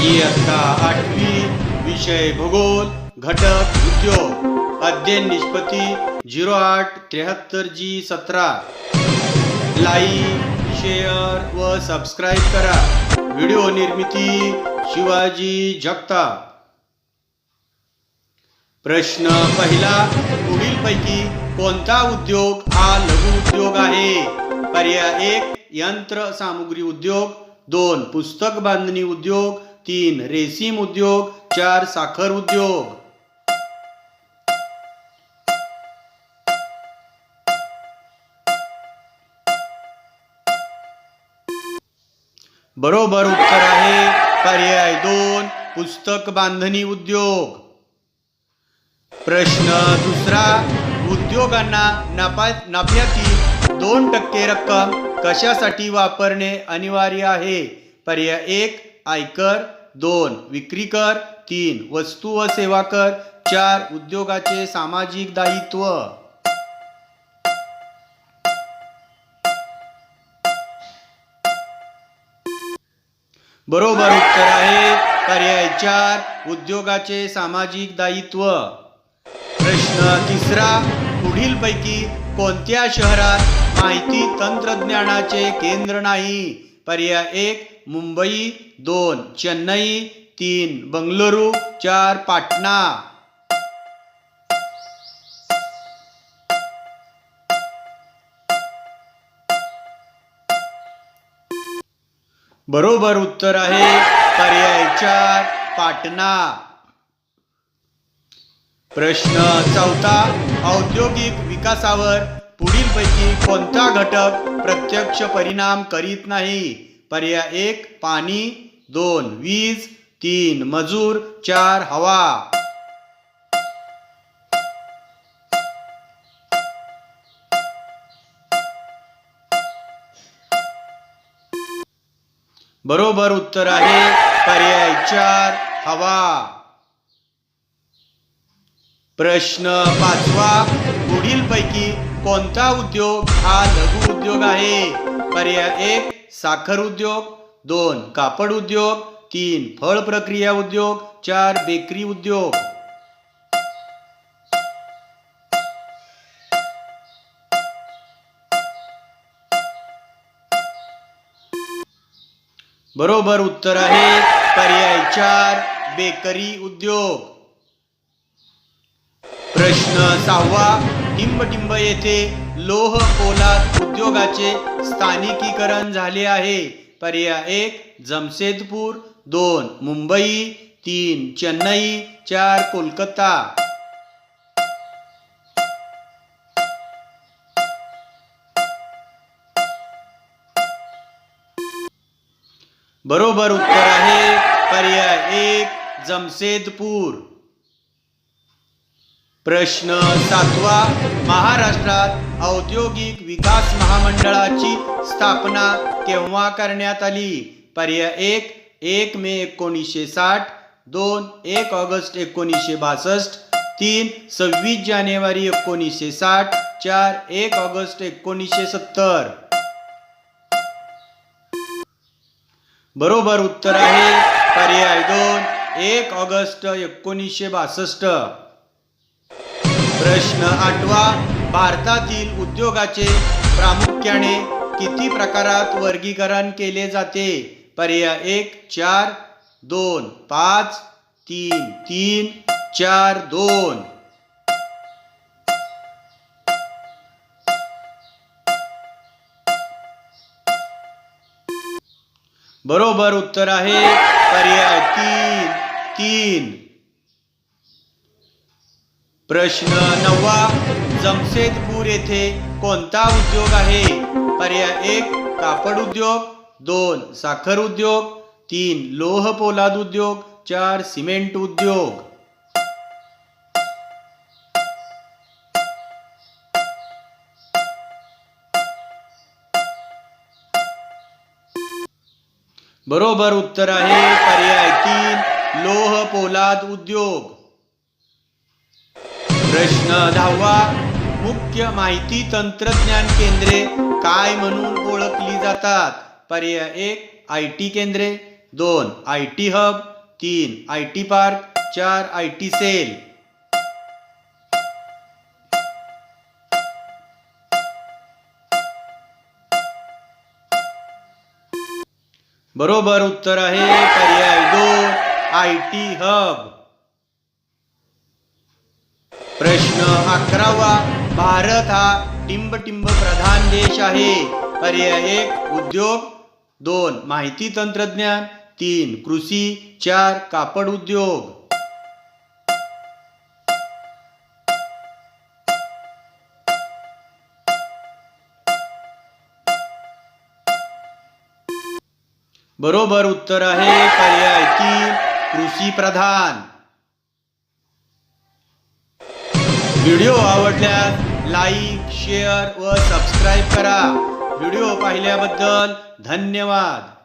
इयत्ता 8वी विषय भूगोल घटक उद्योग अध्ययन निष्पत्ती 0873G17 लाईक शेअर व सबस्क्राईब करा। व्हिडिओ निर्मिती शिवाजी जगताप। प्रश्न पहिला, पुढीलपैकी कोणता उद्योग हा लघु उद्योग आहे? पर्याय 1 यंत्र सामुग्री उद्योग, 2 पुस्तक बांधणी उद्योग, 3 रेशीम उद्योग, 4 साखर उद्योग। बरोबर उत्तर आहे पर्याय 2 पुस्तक बांधणी उद्योग। प्रश्न दुसरा, उद्योगांना नफ्याची 2% रक्कम कशासाठी वापरणे अनिवार्य आहे? पर्याय 1 आयकर, 2 विक्री कर, 3 वस्तू व सेवा कर, 4 उद्योगाचे सामाजिक दायित्व। बरोबर उत्तर आहे पर्याय 4 उद्योगाचे सामाजिक दायित्व। प्रश्न तिसरा, पुढीलपैकी कोणत्या शहरात माहिती तंत्रज्ञानाचे केंद्र नाही? पर्याय 1 मुंबई, 2 चेन्नई, 3 बंगळुरू, 4 पाटणा। बरोबर उत्तर आहे पर्याय 4 पाटणा। प्रश्न चौथा, औद्योगिक विकासावर पुढीलपैकी कोणता घटक प्रत्यक्ष परिणाम करीत नाही? पर्याय 1 पाणी, 2 वीज, 3 मजूर, 4 हवा। बरोबर उत्तर आहे पर्याय 4 हवा। प्रश्न पाचवा, पुढीलपैकी कोणता उद्योग हा लघु उद्योग आहे? पर्याय 1 साखर उद्योग, 2 कापड उद्योग, 3 फळ प्रक्रिया उद्योग, 4 बेकरी उद्योग। बरोबर उत्तर आहे पर्याय 4 बेकरी उद्योग। प्रश्न सहावा, टिंबटिंब येथे लोह पोलाद उद्योगाचे स्थानिकीकरण झाले आहे? पर्याय 1 जमशेदपूर, 2 मुंबई, 3 चेन्नई, 4 कोलकाता। बरोबर उत्तर आहे पर्याय 1 जमशेदपूर। प्रश्न सातवा, महाराष्ट्रात औद्योगिक विकास महामंडळाची स्थापना केव्हा करण्यात आली? पर्याय 1 मे 1960, 2 1 ऑगस्ट 1962, 3 26 जानेवारी 1960, 4 1 ऑगस्ट 1970। बरोबर उत्तर आहे पर्याय 2 1 ऑगस्ट 1962। प्रश्न आठवा, भारतातील उद्योगाचे प्रामुख्याने किती प्रकारात वर्गीकरण केले जाते? पर्याय 1 4, 2 5, 3 3, 4 2। बरोबर उत्तर आहे पर्याय 3 3। प्रश्न नववा, जमशेदपूर येथे कोणता उद्योग आहे? पर्याय 1 कापड उद्योग, 2 साखर उद्योग, 3 लोह पोलाद उद्योग, 4 सिमेंट उद्योग। बरोबर उत्तर आहे पर्याय 3 लोह पोलाद उद्योग। प्रश्न 10वा, मुख्य माहिती तंत्रज्ञान केंद्रे काय म्हणून ओळखली जातात? पर्याय 1 IT केंद्रे, 2 IT hub, 3 IT park, 4 IT cell. बरोबर उत्तर आहे पर्याय 2 IT हब. प्रश्न 11वा. भारत हा टिंबटिंब प्रधान देश आहे. पर्याय 1 उद्योग, 2 माहिती तंत्रज्ञान, 3 कृषी, 4 कापड उद्योग. बरोबर उत्तर आहे पर्याय 3 कृषी प्रधान. व्हिडिओ आवडल्यास लाईक, शेअर व सबस्क्राईब करा. व्हिडिओ पाहिल्याबद्दल धन्यवाद.